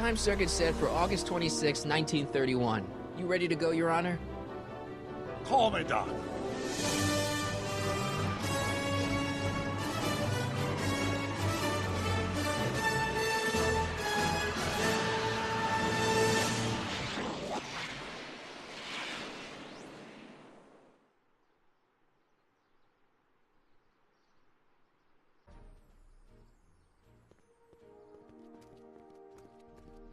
Time circuit set for August 26, 1931. You ready to go, Your Honor? Call me, Doc.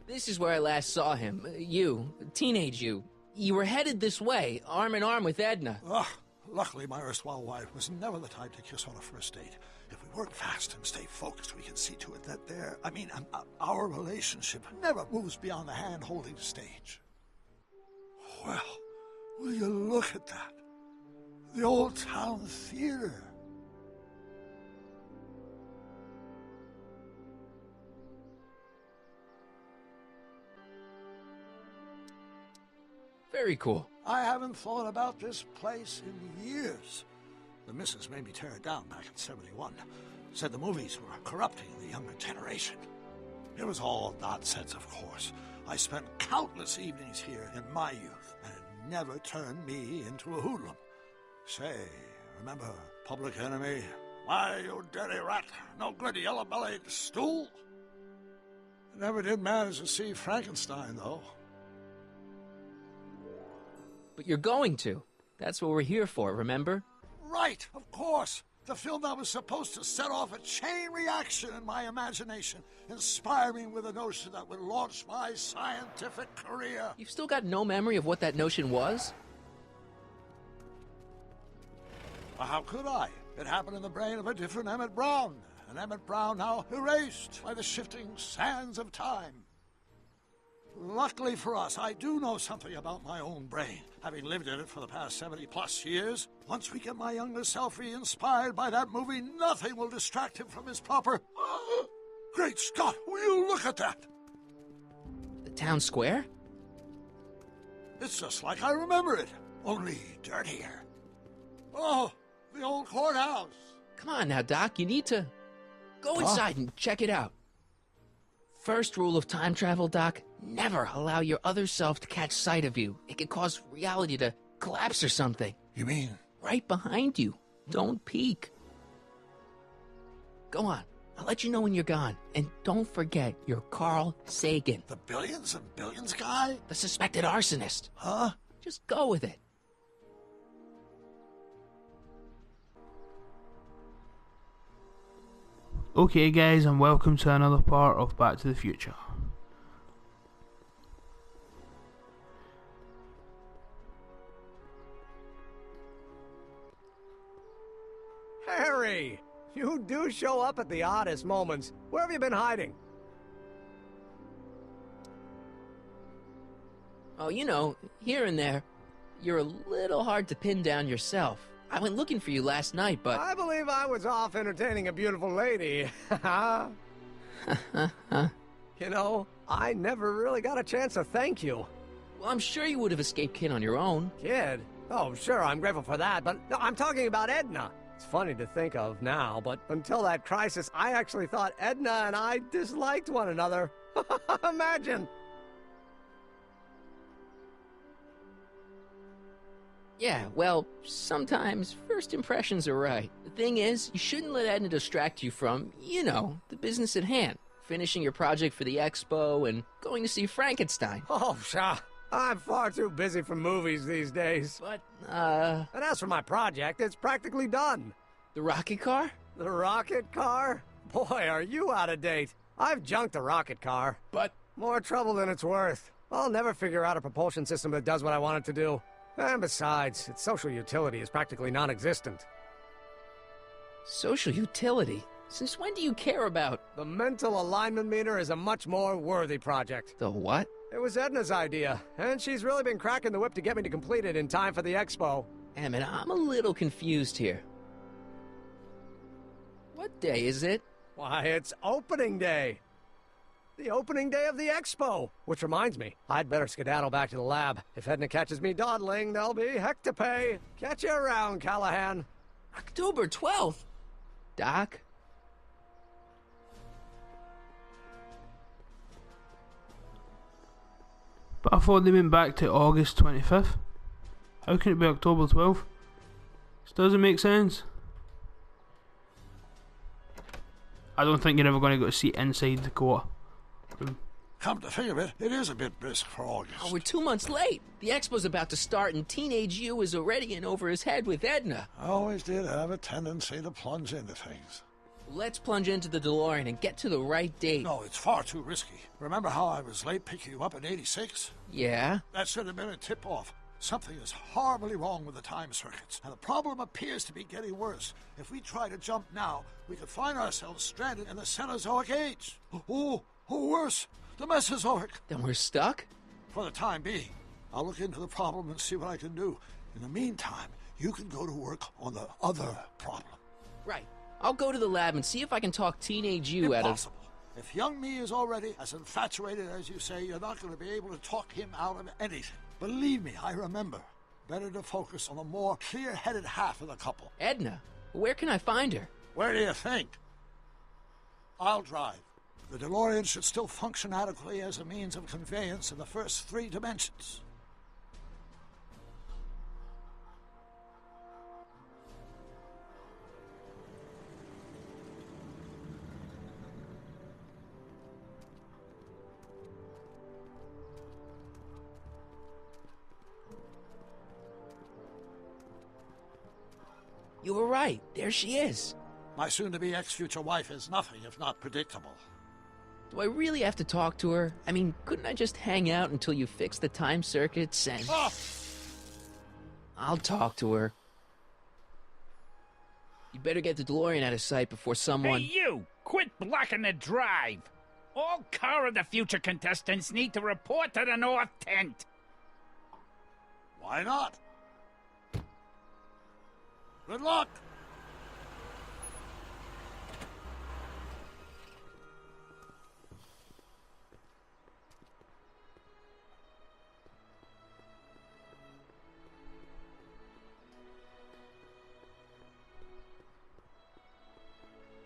This is where I last saw him. You, teenage you. You were headed this way, arm in arm with Edna. Luckily, my erstwhile wife was never the type to kiss on a first date. If we work fast and stay focused, we can see to it that our relationship never moves beyond the hand-holding stage. Well, will you look at that? The Old Town Theater. Very cool. I haven't thought about this place in years. The missus made me tear it down back in '71. Said the movies were corrupting the younger generation. It was all nonsense, of course. I spent countless evenings here in my youth, and it never turned me into a hoodlum. Say, remember Public Enemy? Why, you dirty rat, no good yellow-bellied stool? I never did manage to see Frankenstein, though. But you're going to. That's what we're here for, remember? Right, of course. The film that was supposed to set off a chain reaction in my imagination, inspire me with a notion that would launch my scientific career. You've still got no memory of what that notion was? Well, how could I? It happened in the brain of a different Emmett Brown. An Emmett Brown now erased by the shifting sands of time. Luckily for us, I do know something about my own brain, having lived in it for the past 70-plus years. Once we get my younger self re-inspired by that movie, nothing will distract him from his proper... Great Scott, will you look at that? The town square? It's just like I remember it, only dirtier. Oh, the old courthouse. Come on now, Doc, you need to... Go inside and check it out. First rule of time travel, Doc, never allow your other self to catch sight of you. It could cause reality to collapse or something. You mean? Right behind you. Don't peek. Go on. I'll let you know when you're gone. And don't forget, you're Carl Sagan. The billions and billions guy? The suspected arsonist. Huh? Just go with it. Okay guys, and welcome to another part of Back to the Future. Harry! You do show up at the oddest moments. Where have you been hiding? Oh, you know, here and there. You're a little hard to pin down yourself. I went looking for you last night, but... I believe I was off entertaining a beautiful lady. You know, I never really got a chance to thank you. Well, I'm sure you would have escaped Kid on your own. Kid? Oh, sure, I'm grateful for that, but no, I'm talking about Edna. It's funny to think of now, but until that crisis, I actually thought Edna and I disliked one another. Imagine! Yeah, well, sometimes first impressions are right. The thing is, you shouldn't let Edna distract you from, you know, the business at hand. Finishing your project for the expo and going to see Frankenstein. Oh, pshaw. I'm far too busy for movies these days. But, And as for my project, it's practically done. the rocket car? The rocket car? Boy, are you out of date. I've junked the rocket car. But... More trouble than it's worth. I'll never figure out a propulsion system that does what I want it to do. And besides, its social utility is practically non-existent. Social utility? Since when do you care about... The mental alignment meter is a much more worthy project. The what? It was Edna's idea, and she's really been cracking the whip to get me to complete it in time for the expo. Emmett, I'm a little confused here. What day is it? Why, it's opening day. The opening day of the expo. Which reminds me, I'd better skedaddle back to the lab. If Edna catches me dawdling, there'll be heck to pay. Catch you around, Callahan. October 12th? Doc? But I thought they went back to August 25th. How can it be October 12th? This doesn't make sense. I don't think you're ever going to get a seat inside the court room. Come to think of it, it is a bit brisk for August. Oh, we're 2 months late. The expo's about to start and teenage you is already in over his head with Edna. I always did have a tendency to plunge into things. Let's plunge into the DeLorean and get to the right date. No, it's far too risky. Remember how I was late picking you up in '86? Yeah? That should have been a tip-off. Something is horribly wrong with the time circuits, and the problem appears to be getting worse. If we try to jump now, we could find ourselves stranded in the Cenozoic age. Or worse, the Mesozoic. Then we're stuck? For the time being. I'll look into the problem and see what I can do. In the meantime, you can go to work on the other problem. Right. I'll go to the lab and see if I can talk teenage you out of... Impossible. If young me is already as infatuated as you say, you're not going to be able to talk him out of anything. Believe me, I remember. Better to focus on the more clear-headed half of the couple. Edna? Where can I find her? Where do you think? I'll drive. The DeLorean should still function adequately as a means of conveyance in the first 3 dimensions. You were right. There she is. My soon-to-be ex-future wife is nothing if not predictable. Do I really have to talk to her? I mean, couldn't I just hang out until you fix the time circuits and... Oh! I'll talk to her. You better get the DeLorean out of sight before someone... Hey, you! Quit blocking the drive! All Car of the Future contestants need to report to the North Tent. Why not? Good luck!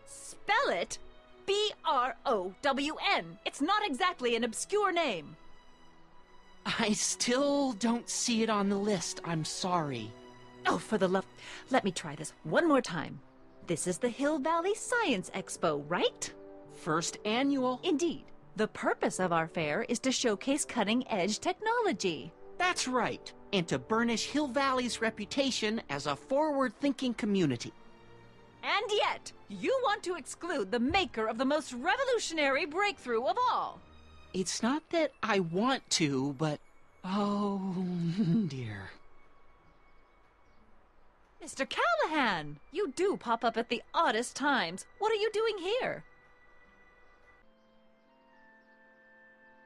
Spell it B-R-O-W-N. It's not exactly an obscure name. I still don't see it on the list. I'm sorry. Oh, for the love... Let me try this one more time. This is the Hill Valley Science Expo, right? First annual. Indeed. The purpose of our fair is to showcase cutting-edge technology. That's right. And to burnish Hill Valley's reputation as a forward-thinking community. And yet, you want to exclude the maker of the most revolutionary breakthrough of all. It's not that I want to, but... oh, dear. Mr. Callahan, you do pop up at the oddest times. What are you doing here?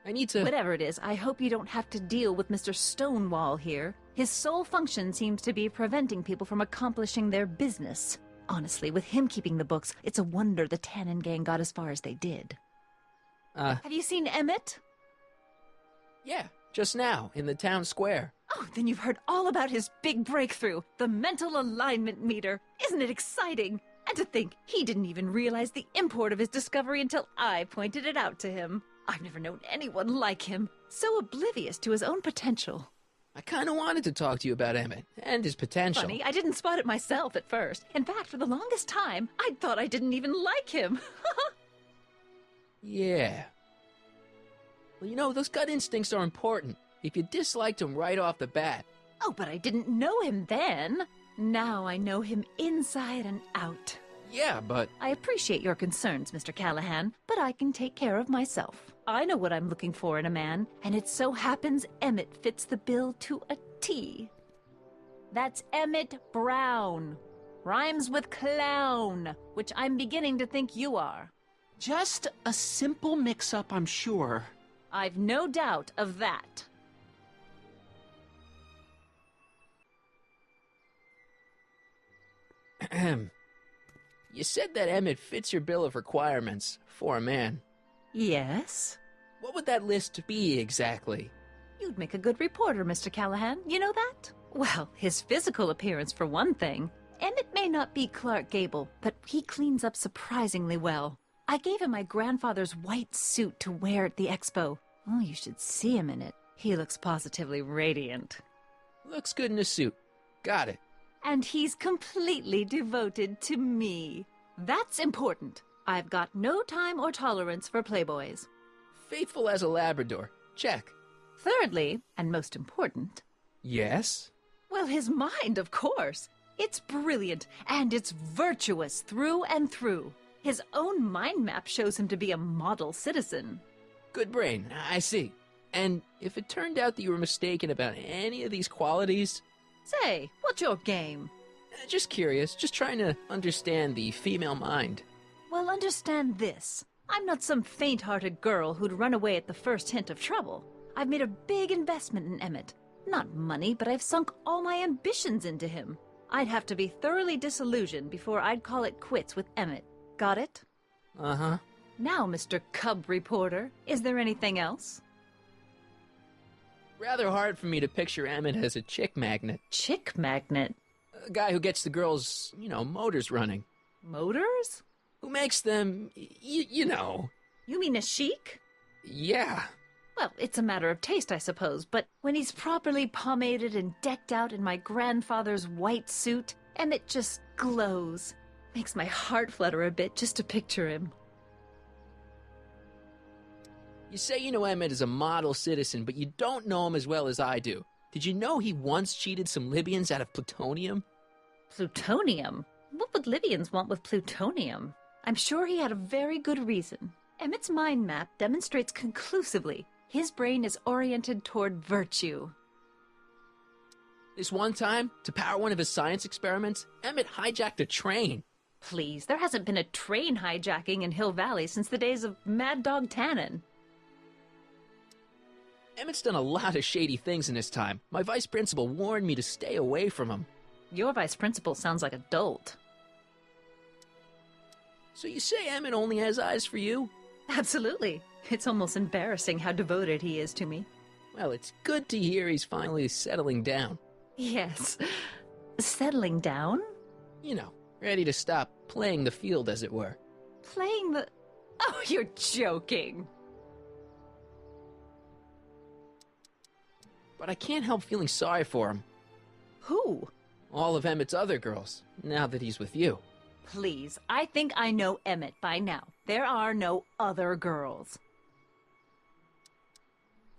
I need to... Whatever it is, I hope you don't have to deal with Mr. Stonewall here. His sole function seems to be preventing people from accomplishing their business. Honestly, with him keeping the books, it's a wonder the Tannen gang got as far as they did. Have you seen Emmett? Yeah, just now, in the town square. Oh, then you've heard all about his big breakthrough, the mental alignment meter. Isn't it exciting? And to think, he didn't even realize the import of his discovery until I pointed it out to him. I've never known anyone like him, so oblivious to his own potential. I kind of wanted to talk to you about Emmett and his potential. Funny, I didn't spot it myself at first. In fact, for the longest time, I thought I didn't even like him. Yeah. Well, you know, those gut instincts are important. If you disliked him right off the bat. Oh, but I didn't know him then. Now I know him inside and out. Yeah, but... I appreciate your concerns, Mr. Callahan, but I can take care of myself. I know what I'm looking for in a man, and it so happens Emmett fits the bill to a T. That's Emmett Brown. Rhymes with clown, which I'm beginning to think you are. Just a simple mix-up, I'm sure. I've no doubt of that. You said that Emmett fits your bill of requirements for a man. Yes? What would that list be exactly? You'd make a good reporter, Mr. Callahan. You know that? Well, his physical appearance for one thing. Emmett may not be Clark Gable, but he cleans up surprisingly well. I gave him my grandfather's white suit to wear at the expo. Oh, you should see him in it. He looks positively radiant. Looks good in a suit. Got it. And he's completely devoted to me. That's important. I've got no time or tolerance for playboys. Faithful as a Labrador. Check. Thirdly, and most important... Yes? Well, his mind, of course. It's brilliant, and it's virtuous through and through. His own mind map shows him to be a model citizen. Good brain, I see. And if it turned out that you were mistaken about any of these qualities... Say, what's your game? Just curious, just trying to understand the female mind. Well, understand this. I'm not some faint-hearted girl who'd run away at the first hint of trouble. I've made a big investment in Emmett. Not money, but I've sunk all my ambitions into him. I'd have to be thoroughly disillusioned before I'd call it quits with Emmett. Got it? Uh-huh. Now, Mr. Cub Reporter, is there anything else? Rather hard for me to picture Emmett as a chick magnet. Chick magnet? A guy who gets the girls, motors running. Motors? Who makes them, you know. You mean a chic? Yeah. Well, it's a matter of taste, I suppose, but when he's properly pomaded and decked out in my grandfather's white suit, Emmett just glows. Makes my heart flutter a bit just to picture him. You say you know Emmett is a model citizen, but you don't know him as well as I do. Did you know he once cheated some Libyans out of plutonium? Plutonium? What would Libyans want with plutonium? I'm sure he had a very good reason. Emmett's mind map demonstrates conclusively his brain is oriented toward virtue. This one time, to power one of his science experiments, Emmett hijacked a train. Please, there hasn't been a train hijacking in Hill Valley since the days of Mad Dog Tannen. Emmett's done a lot of shady things in his time. My vice principal warned me to stay away from him. Your vice principal sounds like a dolt. So you say Emmett only has eyes for you? Absolutely. It's almost embarrassing how devoted he is to me. Well, it's good to hear he's finally settling down. Yes. Settling down? You know, ready to stop playing the field, as it were. Playing the... Oh, you're joking. But I can't help feeling sorry for him. Who? All of Emmett's other girls, now that he's with you. Please, I think I know Emmett by now. There are no other girls.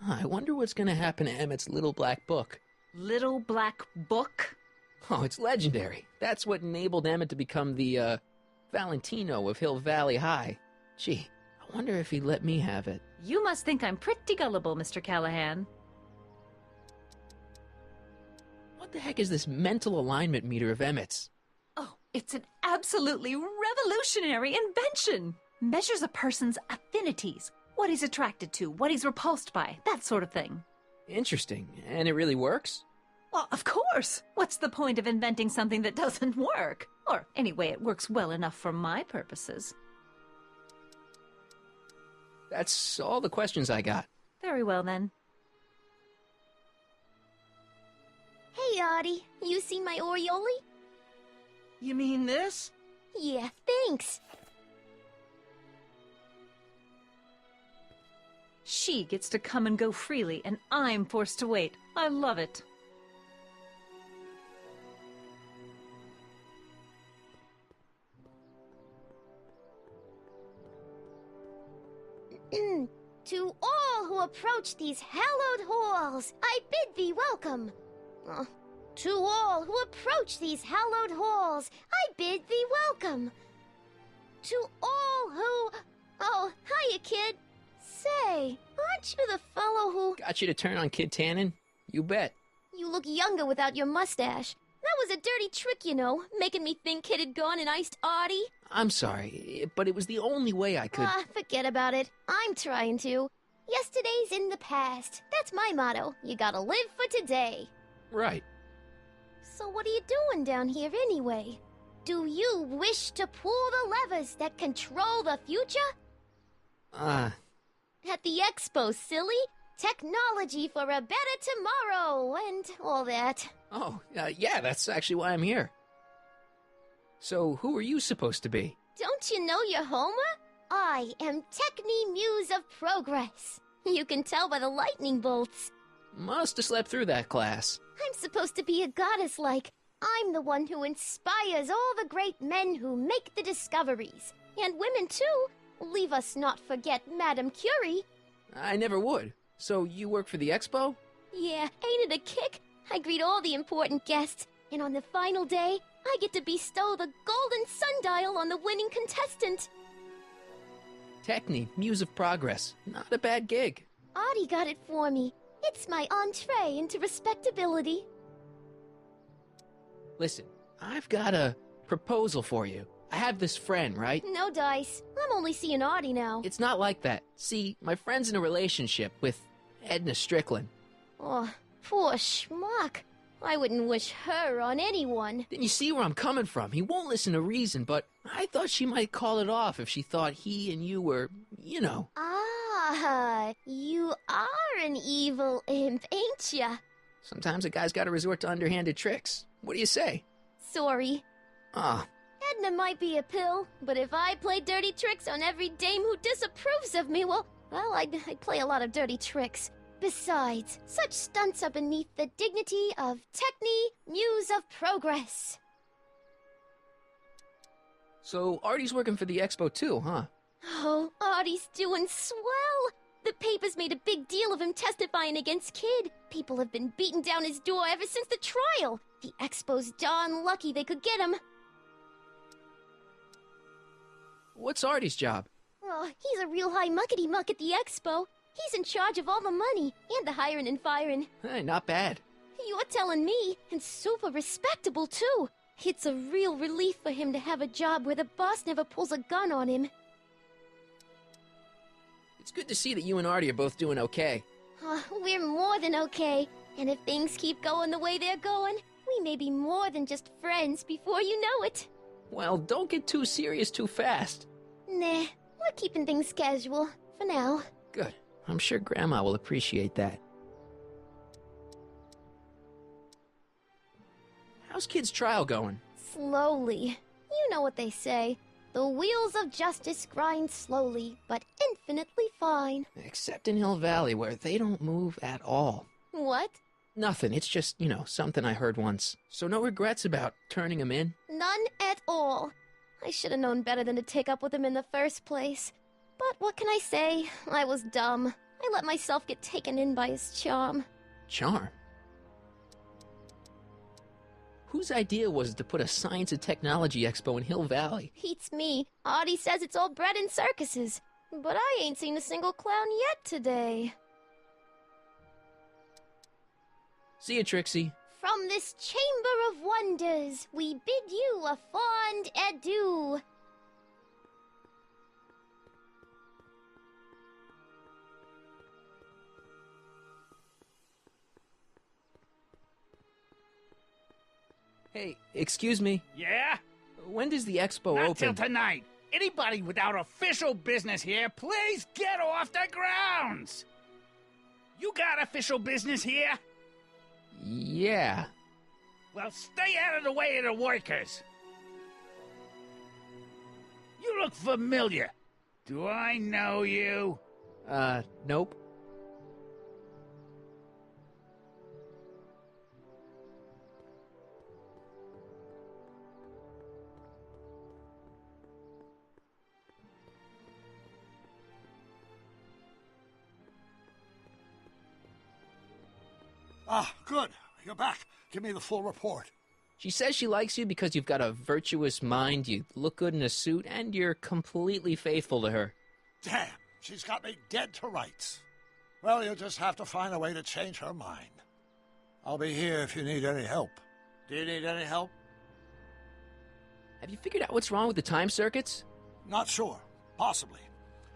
I wonder what's going to happen to Emmett's little black book. Little black book? Oh, it's legendary. That's what enabled Emmett to become the, Valentino of Hill Valley High. Gee, I wonder if he'd let me have it. You must think I'm pretty gullible, Mr. Callahan. What the heck is this mental alignment meter of Emmett's? Oh, it's an absolutely revolutionary invention. Measures a person's affinities, what he's attracted to, what he's repulsed by, that sort of thing. Interesting. And it really works? Well, of course. What's the point of inventing something that doesn't work? Or, anyway, it works well enough for my purposes. That's all the questions I got. Very well, then. Hey, Audie. You seen my Oriole? You mean this? Yeah, thanks. She gets to come and go freely, and I'm forced to wait. I love it. To all who approach these hallowed halls, I bid thee welcome. To all who approach these hallowed halls, I bid thee welcome. To all who... Oh, hiya, kid. Say, aren't you the fellow who... Got you to turn on Kid Tannen? You bet. You look younger without your mustache. That was a dirty trick, you know, making me think Kid had gone and iced Audie. I'm sorry, but it was the only way I could... Forget about it. I'm trying to. Yesterday's in the past. That's my motto. You gotta live for today. Right. So what are you doing down here anyway? Do you wish to pull the levers that control the future? At the expo, silly. Technology for a better tomorrow, and all that. Oh, yeah, that's actually why I'm here. So, who are you supposed to be? Don't you know your Homer? I am Techni Muse of Progress. You can tell by the lightning bolts. Must have slept through that class. I'm supposed to be a goddess like. I'm the one who inspires all the great men who make the discoveries. And women, too. Leave us not forget Madame Curie. I never would. So you work for the expo? Yeah, ain't it a kick? I greet all the important guests, and on the final day, I get to bestow the golden sundial on the winning contestant. Techne, Muse of Progress. Not a bad gig. Audie got it for me. It's my entree into respectability. Listen, I've got a proposal for you. I have this friend, right? No dice. I'm only seeing Audie now. It's not like that. See, my friend's in a relationship with Edna Strickland. Oh, poor schmuck. I wouldn't wish her on anyone. Then you see where I'm coming from. He won't listen to reason, but I thought she might call it off if she thought he and you were, you know. Ah, you are an evil imp, ain't ya? Sometimes a guy's gotta resort to underhanded tricks. What do you say? Sorry. Ah. Edna might be a pill, but if I play dirty tricks on every dame who disapproves of me, well, I'd play a lot of dirty tricks. Besides, such stunts are beneath the dignity of Techne, Muse of Progress. So Artie's working for the expo too, huh? Oh, Artie's doing swell. The papers made a big deal of him testifying against Kid. People have been beating down his door ever since the trial. The expo's darn lucky they could get him. What's Artie's job? Oh, he's a real high muckety-muck at the expo. He's in charge of all the money, and the hiring and firing. Hey, not bad. You're telling me, and super respectable, too. It's a real relief for him to have a job where the boss never pulls a gun on him. It's good to see that you and Artie are both doing okay. We're more than okay, and if things keep going the way they're going, we may be more than just friends before you know it. Well, don't get too serious too fast. Nah, we're keeping things casual, for now. Good. I'm sure Grandma will appreciate that. How's Kid's trial going? Slowly. You know what they say. The wheels of justice grind slowly, but infinitely fine. Except in Hill Valley, where they don't move at all. What? Nothing. It's just, something I heard once. So no regrets about turning him in? None at all. I should have known better than to take up with him in the first place. But what can I say? I was dumb. I let myself get taken in by his charm. Charm? Whose idea was it to put a science and technology expo in Hill Valley? Beats me. Audie says it's all bred in circuses. But I ain't seen a single clown yet today. See you, Trixie. From this chamber of wonders, we bid you a fond adieu. Hey, excuse me. Yeah? When does the expo Not open? till tonight. Anybody without official business here, please get off the grounds! You got official business here? Yeah. Well, stay out of the way of the workers. You look familiar. Do I know you? Nope. Ah, good. You're back. Give me the full report. She says she likes you because you've got a virtuous mind, you look good in a suit, and you're completely faithful to her. Damn, she's got me dead to rights. Well, you'll just have to find a way to change her mind. I'll be here if you need any help. Do you need any help? Have you figured out what's wrong with the time circuits? Not sure. Possibly.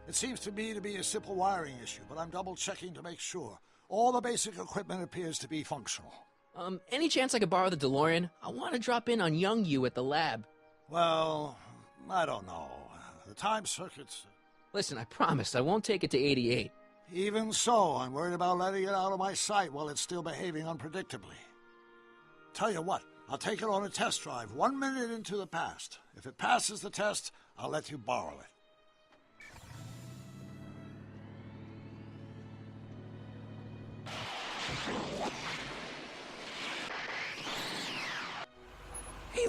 It seems to me to be a simple wiring issue, but I'm double-checking to make sure. All the basic equipment appears to be functional. Any chance I could borrow the DeLorean? I want to drop in on young you at the lab. Well, I don't know. The time circuits... Listen, I promise I won't take it to 88. Even so, I'm worried about letting it out of my sight while it's still behaving unpredictably. Tell you what, I'll take it on a test drive 1 minute into the past. If it passes the test, I'll let you borrow it.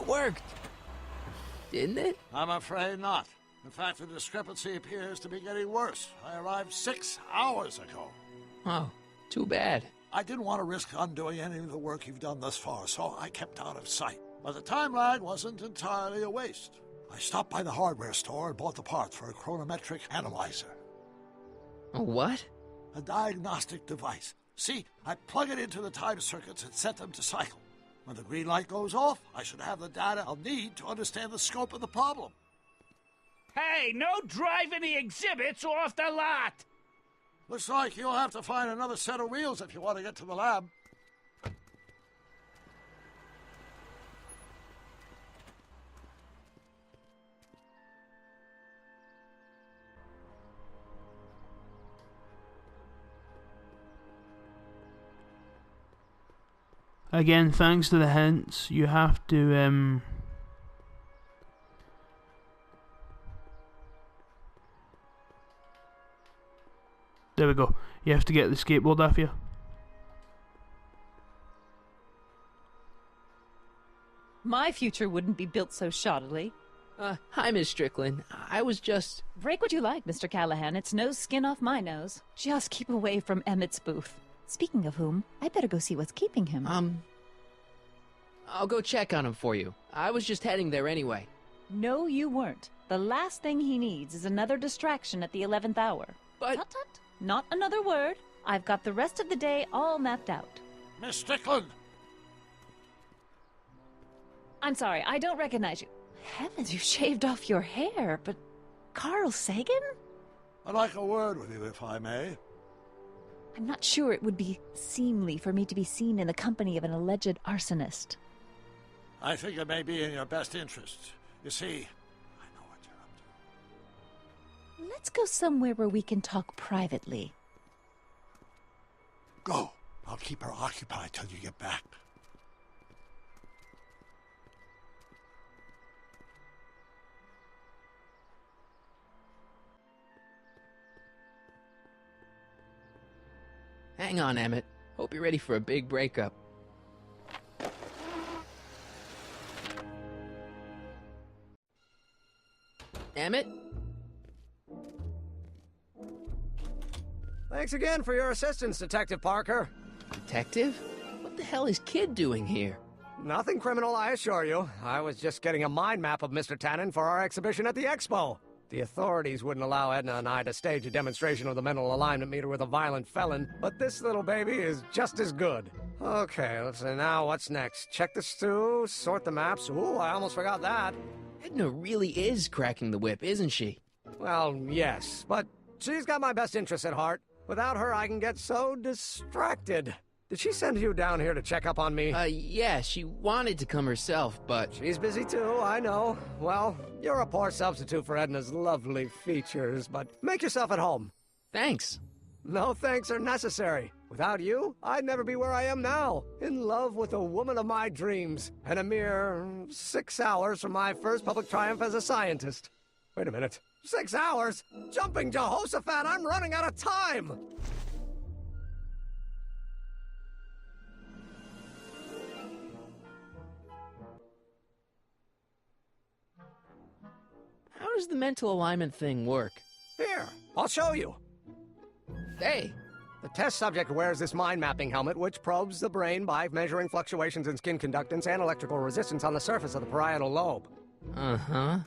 It worked. Didn't it? I'm afraid not. In fact, the discrepancy appears to be getting worse. I arrived 6 hours ago. Oh, too bad. I didn't want to risk undoing any of the work you've done thus far, so I kept out of sight. But the time lag wasn't entirely a waste. I stopped by the hardware store and bought the parts for a chronometric analyzer. A what? A diagnostic device. See, I plug it into the time circuits and set them to cycle. When the green light goes off, I should have the data I'll need to understand the scope of the problem. Hey, no driving the exhibits off the lot! Looks like you'll have to find another set of wheels if you want to get to the lab. Again, thanks to the hints, you have to there we go. You have to get the skateboard off you. My future wouldn't be built so shoddily. Hi, Miss Strickland. I was just... Break what you like, Mr. Callahan. It's no skin off my nose. Just keep away from Emmett's booth. Speaking of whom, I better go see what's keeping him. I'll go check on him for you. I was just heading there anyway. No, you weren't. The last thing he needs is another distraction at the 11th hour. But... Tut tut. Not another word. I've got the rest of the day all mapped out. Miss Strickland! I'm sorry, I don't recognize you. Heavens, you shaved off your hair, but... Carl Sagan? I'd like a word with you, if I may. I'm not sure it would be seemly for me to be seen in the company of an alleged arsonist. I think it may be in your best interest. You see, I know what you're up to. Let's go somewhere where we can talk privately. Go. I'll keep her occupied till you get back. Hang on, Emmett. Hope you're ready for a big breakup. Emmett? Thanks again for your assistance, Detective Parker. Detective? What the hell is Kid doing here? Nothing criminal, I assure you. I was just getting a mind map of Mr. Tannen for our exhibition at the Expo. The authorities wouldn't allow Edna and I to stage a demonstration of the mental alignment meter with a violent felon, but this little baby is just as good. Okay, let's see, now what's next? Check the stew, sort the maps. Ooh, I almost forgot that. Edna really is cracking the whip, isn't she? Well, yes, but she's got my best interests at heart. Without her, I can get so distracted. Did she send you down here to check up on me? Yeah, she wanted to come herself, but... She's busy too, I know. Well, you're a poor substitute for Edna's lovely features, but make yourself at home. Thanks. No thanks are necessary. Without you, I'd never be where I am now. In love with the woman of my dreams. And a mere 6 hours from my first public triumph as a scientist. Wait a minute. 6 hours? Jumping Jehoshaphat, I'm running out of time! How does the mental alignment thing work? Here, I'll show you. Hey! The test subject wears this mind mapping helmet, which probes the brain by measuring fluctuations in skin conductance and electrical resistance on the surface of the parietal lobe. Uh-huh.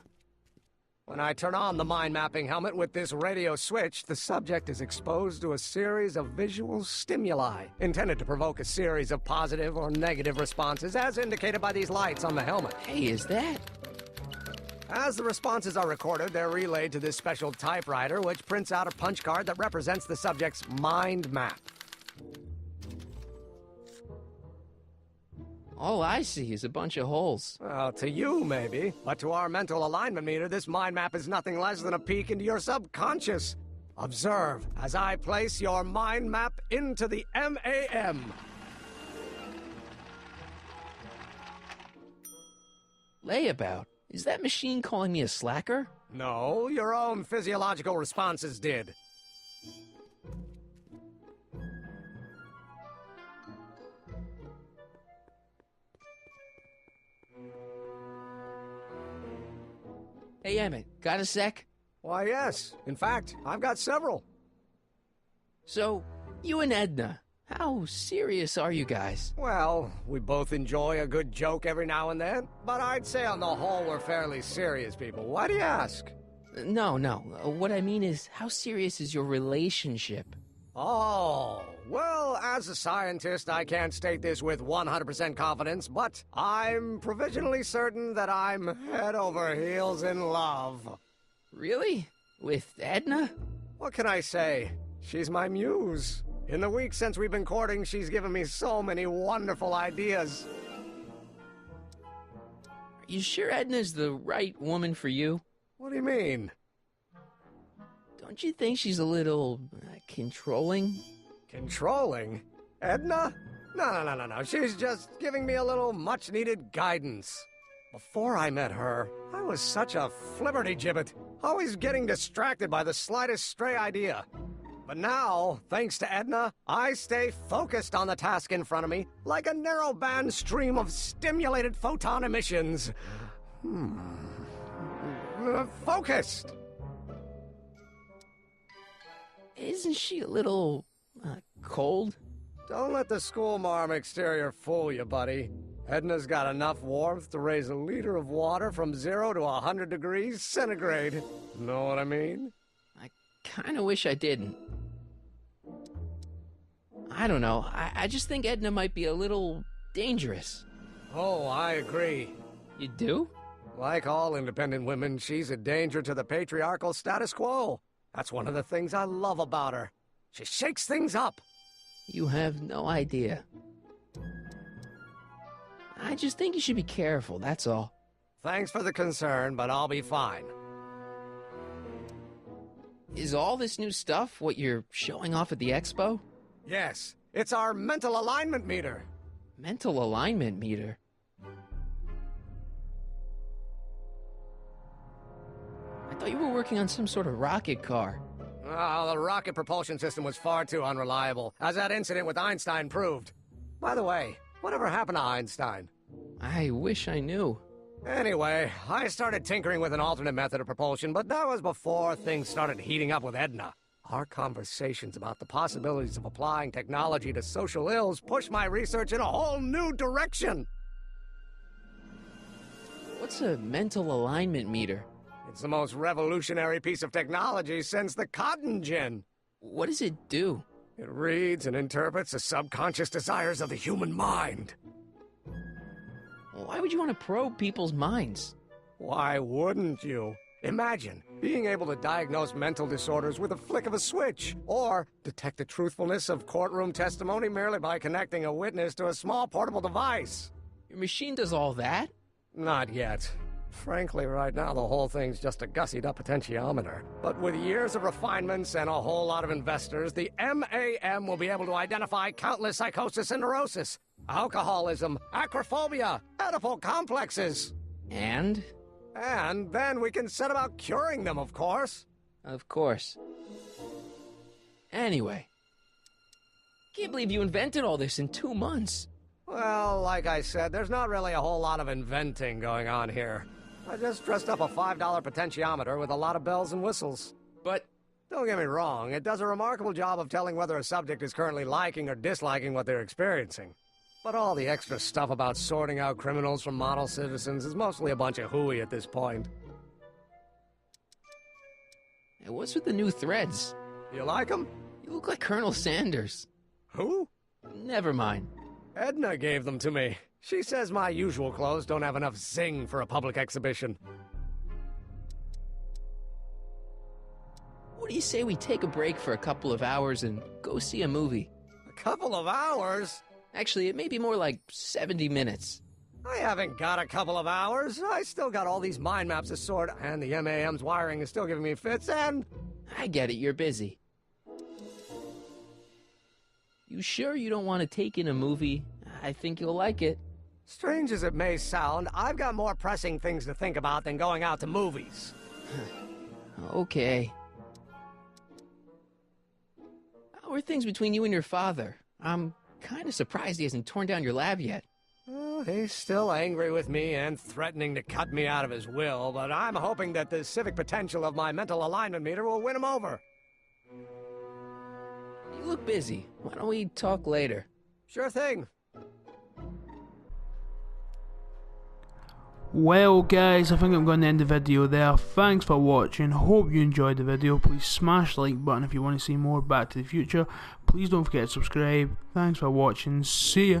When I turn on the mind mapping helmet with this radio switch, the subject is exposed to a series of visual stimuli, intended to provoke a series of positive or negative responses, as indicated by these lights on the helmet. Hey, is that... As the responses are recorded, they're relayed to this special typewriter, which prints out a punch card that represents the subject's mind map. All I see is a bunch of holes. Well, to you, maybe. But to our mental alignment meter, this mind map is nothing less than a peek into your subconscious. Observe as I place your mind map into the MAM. Layabout? Is that machine calling me a slacker? No, your own physiological responses did. Hey, Emmett, got a sec? Why, yes. In fact, I've got several. So, you and Edna, how serious are you guys? Well, we both enjoy a good joke every now and then, but I'd say on the whole we're fairly serious people. Why do you ask? No. What I mean is, how serious is your relationship? Oh, well, as a scientist, I can't state this with 100% confidence, but I'm provisionally certain that I'm head over heels in love. Really? With Edna? What can I say? She's my muse. In the weeks since we've been courting, she's given me so many wonderful ideas. Are you sure Edna's the right woman for you? What do you mean? Don't you think she's a little controlling? Controlling? Edna? No. She's just giving me a little much-needed guidance. Before I met her, I was such a flibberty-gibbet, always getting distracted by the slightest stray idea. But now, thanks to Edna, I stay focused on the task in front of me, like a narrow-band stream of stimulated photon emissions. Focused! Isn't she a little, cold? Don't let the schoolmarm exterior fool you, buddy. Edna's got enough warmth to raise a liter of water from 0 to 100 degrees centigrade. Know what I mean? I kinda wish I didn't. I don't know. I just think Edna might be a little dangerous. Oh, I agree. You do? Like all independent women, she's a danger to the patriarchal status quo. That's one of the things I love about her. She shakes things up. You have no idea. I just think you should be careful, that's all. Thanks for the concern, but I'll be fine. Is all this new stuff what you're showing off at the expo? Yes, it's our mental alignment meter. Mental alignment meter? I thought you were working on some sort of rocket car. Oh, the rocket propulsion system was far too unreliable, as that incident with Einstein proved. By the way, whatever happened to Einstein? I wish I knew. Anyway, I started tinkering with an alternate method of propulsion, but that was before things started heating up with Edna. Our conversations about the possibilities of applying technology to social ills pushed my research in a whole new direction. What's a mental alignment meter? It's the most revolutionary piece of technology since the cotton gin. What does it do? It reads and interprets the subconscious desires of the human mind. Why would you want to probe people's minds? Why wouldn't you? Imagine being able to diagnose mental disorders with a flick of a switch, or detect the truthfulness of courtroom testimony merely by connecting a witness to a small portable device. Your machine does all that? Not yet. Frankly, right now the whole thing's just a gussied-up potentiometer. But with years of refinements and a whole lot of investors, the MAM will be able to identify countless psychosis and neurosis, alcoholism, acrophobia, Oedipal complexes. And? And then we can set about curing them, of course. Of course. Anyway. Can't believe you invented all this in 2 months. Well, like I said, there's not really a whole lot of inventing going on here. I just dressed up a $5 potentiometer with a lot of bells and whistles. But don't get me wrong, it does a remarkable job of telling whether a subject is currently liking or disliking what they're experiencing. But all the extra stuff about sorting out criminals from model citizens is mostly a bunch of hooey at this point. Hey, what's with the new threads? You like them? You look like Colonel Sanders. Who? Never mind. Edna gave them to me. She says my usual clothes don't have enough zing for a public exhibition. What do you say we take a break for a couple of hours and go see a movie? A couple of hours? Actually, it may be more like 70 minutes. I haven't got a couple of hours. I still got all these mind maps to sort, and the MAM's wiring is still giving me fits, and... I get it, you're busy. You sure you don't want to take in a movie? I think you'll like it. Strange as it may sound, I've got more pressing things to think about than going out to movies. Okay. How are things between you and your father? I'm kind of surprised he hasn't torn down your lab yet. Well, he's still angry with me and threatening to cut me out of his will, but I'm hoping that the civic potential of my mental alignment meter will win him over. You look busy. Why don't we talk later? Sure thing. Well guys, I think I'm going to end the video there. Thanks for watching, hope you enjoyed the video. Please smash the like button if you want to see more Back to the Future. Please don't forget to subscribe. Thanks for watching, see ya.